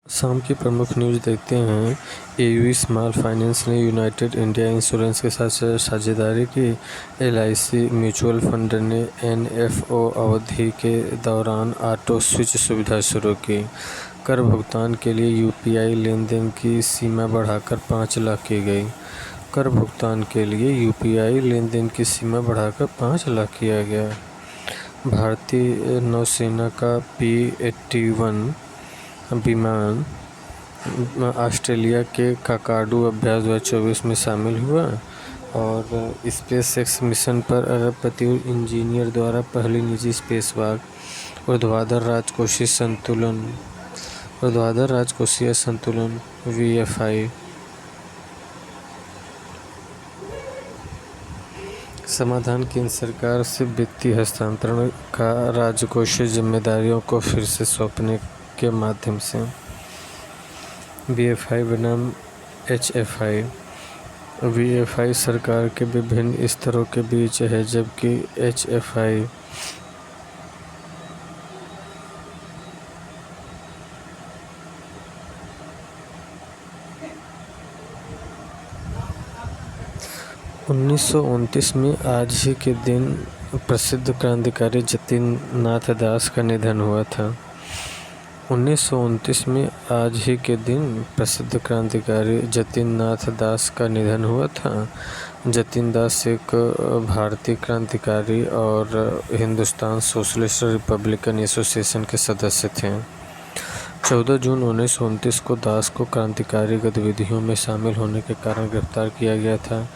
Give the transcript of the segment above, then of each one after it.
शाम की प्रमुख न्यूज़ देखते हैं। एयू स्मॉल फाइनेंस ने यूनाइटेड इंडिया इंश्योरेंस के साथ साझेदारी की। एलआईसी म्यूचुअल फंड ने एनएफओ अवधि के दौरान ऑटो स्विच सुविधा शुरू की। कर भुगतान के लिए यूपीआई लेन देन की सीमा बढ़ाकर 5 लाख की गई। कर भुगतान के लिए यूपीआई लेन देन की सीमा बढ़ाकर 5 लाख किया गया। भारतीय नौसेना का P-81 विमान ऑस्ट्रेलिया के काकाडू अभ्यास 2024 में शामिल हुआ और स्पेसएक्स मिशन पर अरबपति इंजीनियर द्वारा पहली निजी स्पेसवॉक। ऊर्ध्वाधर राजकोषीय संतुलन VFI। समाधान केंद्र सरकार से वित्तीय हस्तांतरण का राजकोषीय जिम्मेदारियों को फिर से सौंपने के माध्यम से। VFI बनाम HFI। VFI सरकार के विभिन्न स्तरों के बीच है, जबकि HFI (1929) में आज ही के दिन प्रसिद्ध क्रांतिकारी जतिन नाथ दास का निधन हुआ था। 1929 में आज ही के दिन प्रसिद्ध क्रांतिकारी जतिन नाथ दास का निधन हुआ था। जतिन दास एक भारतीय क्रांतिकारी और हिंदुस्तान सोशलिस्ट रिपब्लिकन एसोसिएशन के सदस्य थे। 14 जून 1929 को दास को क्रांतिकारी गतिविधियों में शामिल होने के कारण गिरफ्तार किया गया था,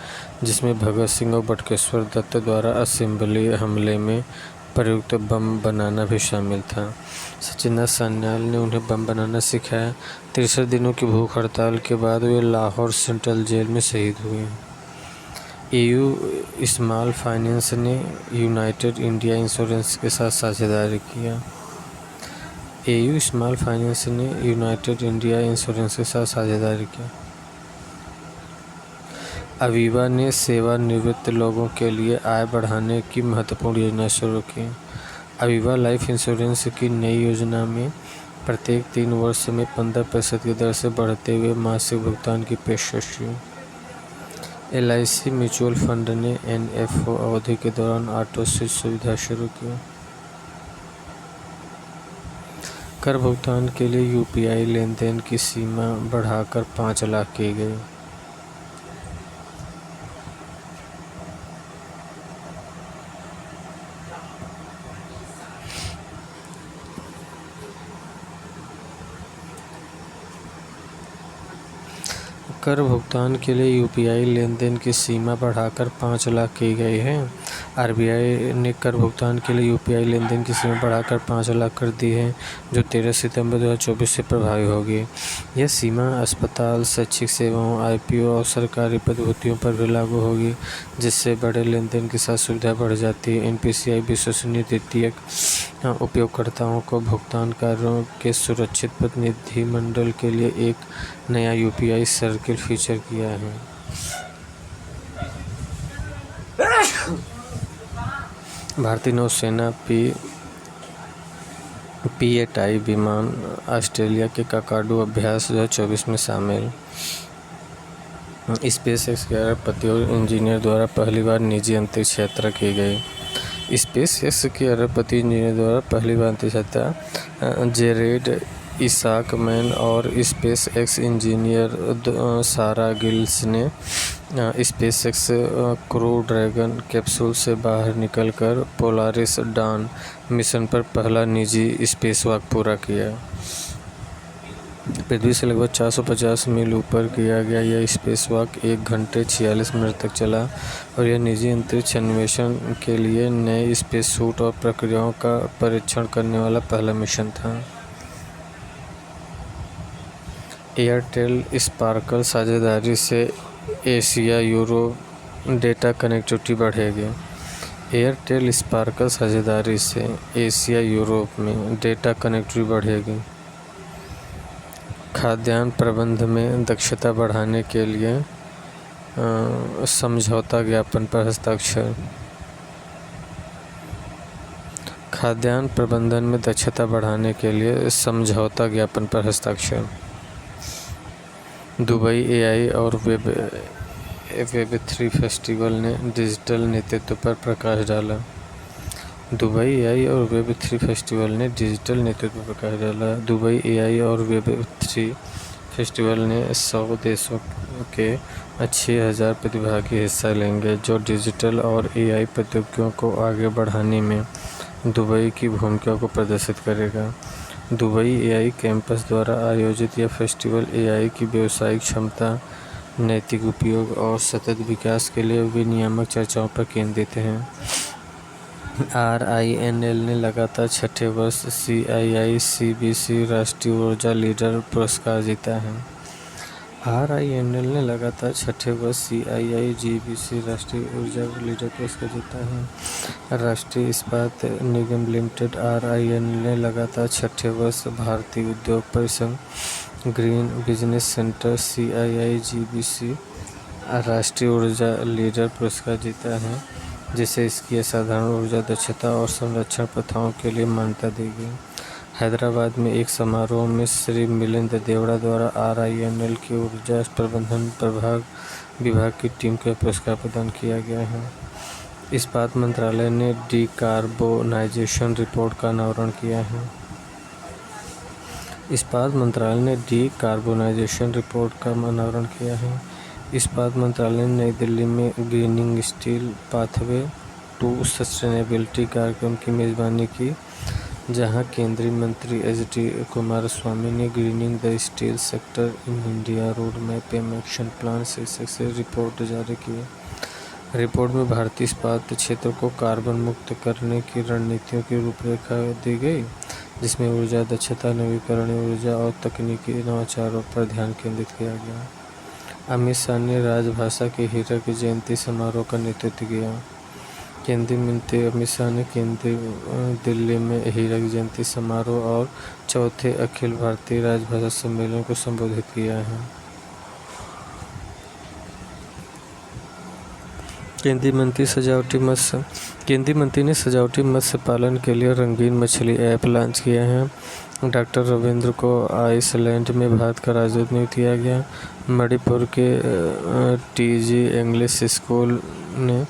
जिसमें भगत सिंह और बटुकेश्वर दत्त द्वारा असेंबली हमले में प्रयुक्त बम बनाना भी शामिल था। सचिंद्र सान्याल ने उन्हें बम बनाना सिखाया। 63 दिनों की भूख हड़ताल के बाद वे लाहौर सेंट्रल जेल में शहीद हुए। एयू स्मॉल फाइनेंस ने यूनाइटेड इंडिया इंश्योरेंस के साथ साझेदारी किया। एयू स्मॉल फाइनेंस ने यूनाइटेड इंडिया इंश्योरेंस के साथ साझेदारी की। अवीवा ने सेवानिवृत्त लोगों के लिए आय बढ़ाने की महत्वपूर्ण योजना शुरू की। अवीवा लाइफ इंश्योरेंस की नई योजना में प्रत्येक 3 वर्ष में 15% की दर से बढ़ते हुए मासिक भुगतान की पेशकश की। एलआईसी म्यूचुअल फंड ने एनएफओ अवधि के दौरान ऑटो स्विच सुविधा शुरू की। कर भुगतान के लिए यूपीआई लेन देन की सीमा बढ़ाकर 5 लाख की गई। कर भुगतान के लिए यूपीआई लेन देन की सीमा बढ़ाकर 5 लाख की गई है। आरबीआई ने कर भुगतान के लिए यूपीआई लेन देन की सीमा बढ़ाकर 5 लाख कर दी है, जो 13 सितंबर 2024 से प्रभावी होगी। यह सीमा अस्पताल, शैक्षिक सेवाओं, आईपीओ और सरकारी प्रतिभूतियों पर भी लागू होगी, जिससे बड़े लेन देन के साथ सुविधा बढ़ जाती है। एनपीसीआई विश्वसनीय द्वितीयक उपयोगकर्ताओं को भुगतान कार्यों के सुरक्षित प्रतिनिधिमंडल के लिए एक नया यूपीआई सर्किल फीचर किया है। भारतीय नौसेना P-80 विमान ऑस्ट्रेलिया के काकाडू अभ्यास 2024 में शामिल। स्पेसएक्स के अरबपति और इंजीनियर द्वारा पहली बार निजी अंतरिक्ष यात्रा की गई। स्पेसएक्स के अरबपति इंजीनियर द्वारा पहली बार अंतरिक्ष यात्रा जेरेड इसाकमैन और स्पेसएक्स इंजीनियर सारा गिल्स ने स्पेसएक्स क्रू ड्रैगन कैप्सूल से बाहर निकलकर पोलारिस डॉन मिशन पर पहला निजी स्पेसवॉक पूरा किया। पृथ्वी से लगभग 450 मील ऊपर किया गया यह स्पेसवॉक 1 घंटे 46 मिनट तक चला और यह निजी अंतरिक्ष अन्वेषण के लिए नए स्पेस सूट और प्रक्रियाओं का परीक्षण करने वाला पहला मिशन था। एयरटेल स्पार्कल साझेदारी से एशिया यूरोप डेटा कनेक्टिविटी बढ़ेगी। एयरटेल स्पार्कल साझेदारी से एशिया यूरोप में डेटा कनेक्टिविटी बढ़ेगी। खाद्यान्न प्रबंधन में दक्षता बढ़ाने के लिए समझौता ज्ञापन पर हस्ताक्षर। खाद्यान्न प्रबंधन में दक्षता बढ़ाने के लिए समझौता ज्ञापन पर हस्ताक्षर। दुबई एआई और वेब3 फेस्टिवल ने डिजिटल नेतृत्व पर प्रकाश डाला। दुबई एआई और वेब3 फेस्टिवल ने डिजिटल नेतृत्व पर प्रकाश डाला। दुबई एआई और वेब3 फेस्टिवल ने 100 देशों के 6000 प्रतिभागी हिस्सा लेंगे, जो डिजिटल और एआई प्रौद्योगिकियों को आगे बढ़ाने में दुबई की भूमिका को प्रदर्शित करेगा। दुबई एआई कैंपस द्वारा आयोजित यह फेस्टिवल एआई की व्यावसायिक क्षमता, नैतिक उपयोग और सतत विकास के लिए विनियामक चर्चाओं पर केंद्रित है। RINL ने लगातार छठे वर्ष CII-CBC राष्ट्रीय ऊर्जा लीडर पुरस्कार जीता है। RINL ने लगातार छठे वर्ष CII-GBC राष्ट्रीय ऊर्जा लीडर पुरस्कार जीता है। राष्ट्रीय इस्पात निगम लिमिटेड RINL ने लगातार छठे वर्ष भारतीय उद्योग परिसंघ ग्रीन बिजनेस सेंटर CII-GBC राष्ट्रीय ऊर्जा लीडर पुरस्कार जीता है, जिसे इसकी असाधारण ऊर्जा दक्षता और संरक्षण प्रथाओं के लिए मान्यता दी गई। हैदराबाद में एक समारोह में श्री मिलिंद देवड़ा द्वारा RINL की ऊर्जा प्रबंधन विभाग की टीम को पुरस्कार प्रदान किया गया है। इस्पात मंत्रालय ने डिकार्बोनाइजेशन रिपोर्ट का अनावरण किया है। इस्पात मंत्रालय ने डिकार्बोनाइजेशन रिपोर्ट का अनावरण किया है। इस्पात मंत्रालय ने नई दिल्ली में greening steel pathway to sustainability कार्यक्रम की मेज़बानी की, जहां केंद्रीय मंत्री HD कुमारस्वामी ने grinning the steel sector in India road map and action plan शीर्षक से रिपोर्ट जारी की। रिपोर्ट में भारतीय इस्पात क्षेत्र को कार्बन मुक्त करने की रणनीतियों की रूपरेखा दी गई, जिसमें ऊर्जा दक्षता, नवीकरणीय ऊर्जा और तकनीकी नवाचारों पर ध्यान केंद्रित किया गया। अमित शाह ने राजभाषा के हीरक जयंती समारोह का नेतृत्व किया। केंद्रीय मंत्री अमित शाह ने दिल्ली में हीरक जयंती समारोह और चौथे अखिल भारतीय राजभाषा सम्मेलन को संबोधित किया है। केंद्रीय मंत्री ने सजावटी मत्स्य पालन के लिए रंगीन मछली ऐप लॉन्च किया है। डॉक्टर रविंद्र को आइसलैंड में भारत का राजदूत नियुक्त किया गया। मणिपुर के TG इंग्लिश स्कूल ने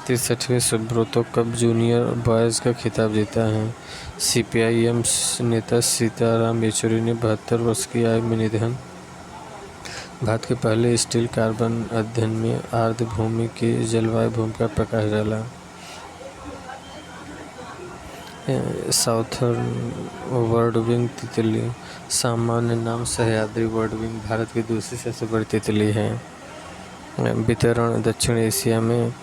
63वें सुब्रतो कप जूनियर बॉयज़ का खिताब जीता है। CPIM नेता सीताराम येचुरी ने 72 वर्ष की आयु में निधन। भारत के पहले स्टील कार्बन अध्ययन में आर्द्र भूमि की जलवायु भूमिका पर प्रकाश डाला। साउथर्न वर्डविंग तितली, सामान्य नाम सह्याद्री वर्डविंग, भारत की दूसरी सबसे बड़ी तितली है। वितरण दक्षिण एशिया में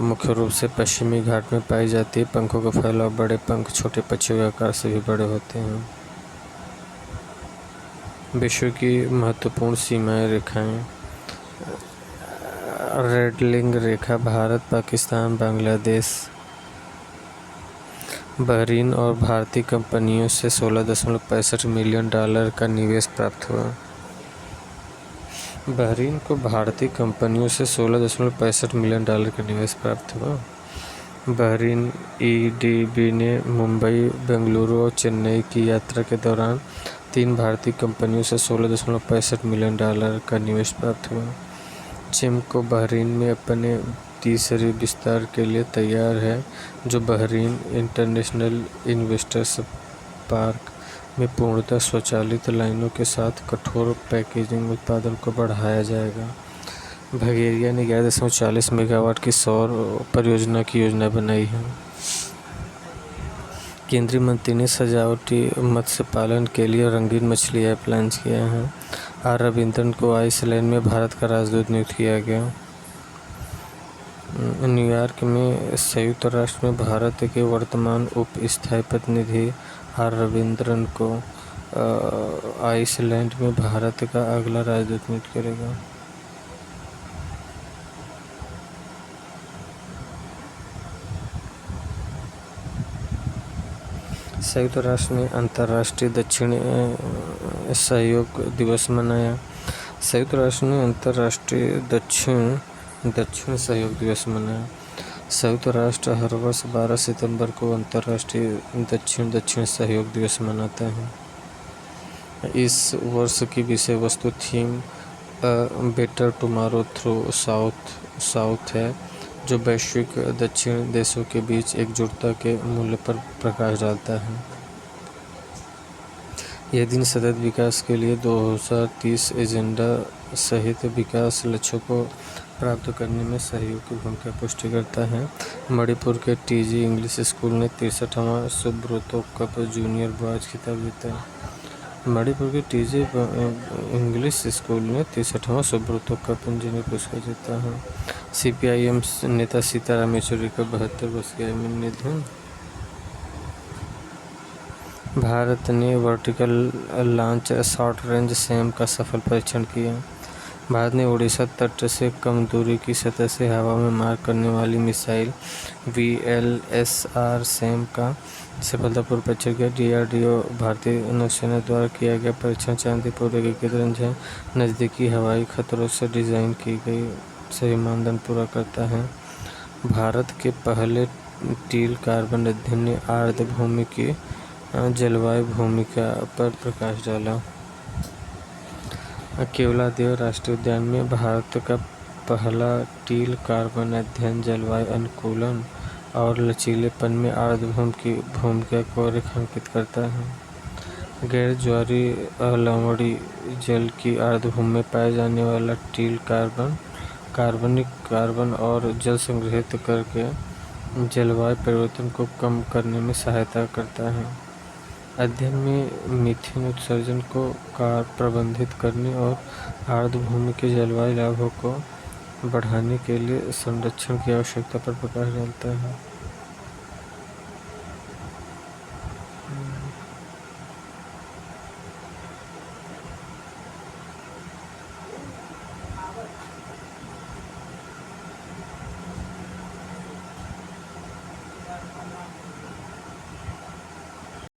मुख्य रूप से पश्चिमी घाट में पाई जाती है। पंखों का फैलाव, बड़े पंख छोटे पक्षियों के आकार से भी बड़े होते हैं। विश्व की महत्वपूर्ण सीमाएं रेखाएं। रेडलिंग रेखा भारत, पाकिस्तान, बांग्लादेश, बहरीन और भारतीय कंपनियों से $16.65 मिलियन का निवेश प्राप्त हुआ। बहरीन को भारतीय कंपनियों से $16.65 मिलियन का निवेश प्राप्त हुआ। बहरीन EDB ने मुंबई, बेंगलुरु और चेन्नई की यात्रा के दौरान 3 भारतीय कंपनियों से $16.65 मिलियन का निवेश प्राप्त हुआ। चिमको बहरीन में अपने तीसरे विस्तार के लिए तैयार है, जो बहरीन इंटरनेशनल इन्वेस्टर्स पार्क में पूर्णतः स्वचालित लाइनों के साथ कठोर पैकेजिंग उत्पादन को बढ़ाया जाएगा। बल्गेरिया ने 11.40 मेगावाट की सौर परियोजना की योजना बनाई है। केंद्रीय मंत्री ने सजावटी मत्स्य पालन के लिए रंगीन मछली ऐप लॉन्च किया है। R रविंद्रन को आइसलैंड में भारत का राजदूत नियुक्त किया गया। न्यूयॉर्क में संयुक्त राष्ट्र में भारत के वर्तमान उप स्थायी प्रतिनिधि R रविंद्रन को आइसलैंड में भारत का अगला राजदूत नियुक्त करेगा। संयुक्त राष्ट्र ने अंतर्राष्ट्रीय दक्षिण सहयोग दिवस मनाया। संयुक्त राष्ट्र ने अंतर्राष्ट्रीय दक्षिण सहयोग दिवस मनाया। संयुक्त राष्ट्र हर वर्ष 12 सितंबर को अंतर्राष्ट्रीय दक्षिण दक्षिण सहयोग दिवस मनाता है। इस वर्ष की विषय वस्तु theme better tomorrow through south है, जो वैश्विक दक्षिण देशों के बीच एकजुटता के मूल्य पर प्रकाश डालता है। यह दिन सतत विकास के लिए 2030 एजेंडा सहित विकास लक्ष्यों को प्राप्त करने में सहयोग की भूमिका पुष्टि करता है। मणिपुर के टीजी इंग्लिश स्कूल ने 63वां सुब्रतो कप जूनियर बॉयज खिताब जीता है। मणिपुर के टीजी इंग्लिश स्कूल ने 63वां सुब्रतो कप जूनियर पुरस्कार जीता है। CPIM नेता सीताराम येचुरी का 72 वर्ष की आयु में निधन। भारत ने vertical launch short range Sam का सफल परीक्षण किया। भारत ने ओडिशा तट से कम दूरी की सतह से हवा में मार करने वाली मिसाइल VLSR सैम का सफलतापूर्वक परीक्षण किया। DRDO भारतीय नौसेना द्वारा किया गया परीक्षण शांतिपूर्वक एकीकृत रेंज है, नज़दीकी हवाई खतरों से डिज़ाइन की गई सभी मानदंड पूरा करता है। भारत के पहले टील कार्बन अध्ययन ने आर्द्रभूमि की जलवायु भूमिका पर प्रकाश डाला। केवलादेव राष्ट्रीय उद्यान में भारत का पहला टील कार्बन अध्ययन जलवायु अनुकूलन और लचीलेपन में आर्द्रभूमि की भूमिका को रेखांकित करता है। गैर ज्वारीय लवणीय जल की आर्द्रभूमि में पाए जाने वाला टील कार्बनिक कार्बन और जल संग्रहित करके जलवायु परिवर्तन को कम करने में सहायता करता है। अध्ययन में मीथेन उत्सर्जन को प्रबंधित करने और आर्द्रभूमि के जलवायु लाभों को बढ़ाने के लिए संरक्षण की आवश्यकता पर प्रकाश डालता है।